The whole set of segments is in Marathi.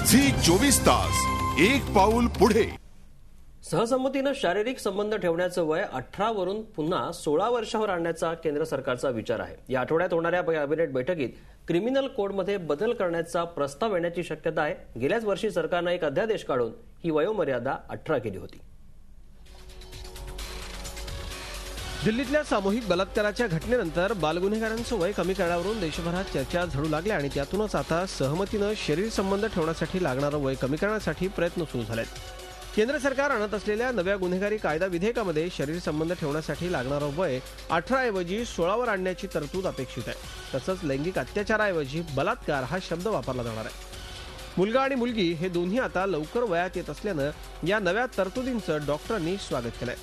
झी 24 तास एक पाऊल पुढे। सहसंमतीनं शारीरिक संबंध ठेवण्याचं वय 18 वरून पुन्हा 16 वर्षावर आणण्याचा केंद्र सरकारचा विचार आहे। या आठवड्यात होणाऱ्या कॅबिनेट बैठकीत क्रिमिनल कोडमध्ये बदल करण्याचा प्रस्ताव येण्याची शक्यता आहे। गेल्याच वर्षी सरकारने एक अध्यादेश काढून ही वयोमर्यादा 18 केली होती। दिल्लीतल्या सामूहिक बलात्काराच्या घटनेनंतर बालगुन्हेगारांचं वय कमी करण्यावरून देशभरात चर्चा झडू लागल्या आणि त्यातूनच आता सहमतीनं शरीर संबंध ठेवण्यासाठी लागणारं वय कमी करण्यासाठी प्रयत्न सुरू झालेत। केंद्र सरकार आणत असलेल्या नव्या गुन्हेगारी कायदा विधेयकामध्ये शरीर संबंध ठेवण्यासाठी लागणारं वय 18 ऐवजी 16 वर आणण्याची तरतूद अपेक्षित आहे। तसंच लैंगिक अत्याचाराऐवजी बलात्कार हा शब्द वापरला जाणार आहे। मुलगा आणि मुलगी हे दोन्ही आता लवकर वयात येत असल्यानं या नव्या तरतुदींचं डॉक्टरांनी स्वागत केलंय।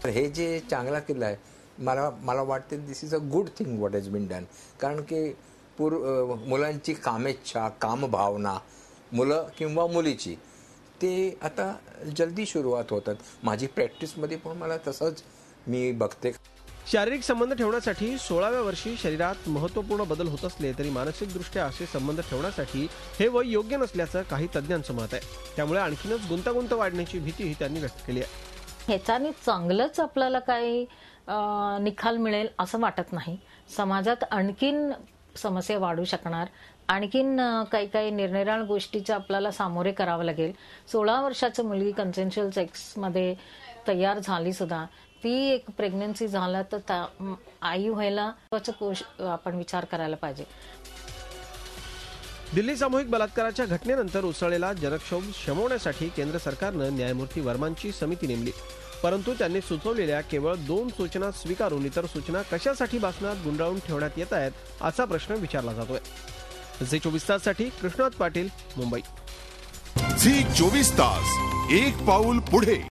हे जे चांगला केलं आहे मला वाटते this is a good thing what has been done. कारण की मुलांची कामेच्छा कामभावना मुलं किंवा मुलीची ते आता जल्दी सुरुवात होतात। माझी प्रॅक्टिसमध्ये पण मला तसंच मी बघते। शारीरिक संबंध ठेवण्यासाठी 16व्या वर्षी शरीरात महत्त्वपूर्ण बदल होत असले तरी मानसिकदृष्ट्या असे संबंध ठेवण्यासाठी हे वय योग्य नसल्याचं काही तज्ज्ञांचं मत आहे। त्यामुळे आणखीनच गुंतागुंत वाढण्याची भीतीही त्यांनी व्यक्त केली आहे। ह्याच्याने चांगलंच आपल्याला काही निकाल मिळेल असं वाटत नाही। समाजात आणखीन समस्या वाढू शकणार, आणखीन काही निरनिराळ्या गोष्टीच्या आपल्याला सामोरे करावं लागेल। 16 वर्षाची मुलगी कन्सेन्शुअल सेक्समध्ये तयार झाली सुद्धा ती एक प्रेग्नन्सी झाला तर आई व्हायला आपण विचार करायला पाहिजे। दिल्ली सामूहिक बलात्काराच्या घटनेनंतर उसळलेला जनक्षोभ शमवण्यासाठी केंद्र सरकारनं न्यायमूर्ती वर्मांची समिती नेमली, परंतु त्यांनी सुचवलेल्या केवळ 2 सूचना स्वीकारून इतर सूचना कशासाठी भाषणात गुंडाळून ठेवण्यात येत आहेत असा प्रश्न विचारला जातोय। झी 24 ताससाठी कृष्णात पाटील, मुंबई। झी 24 तास एक पाऊल पुढे।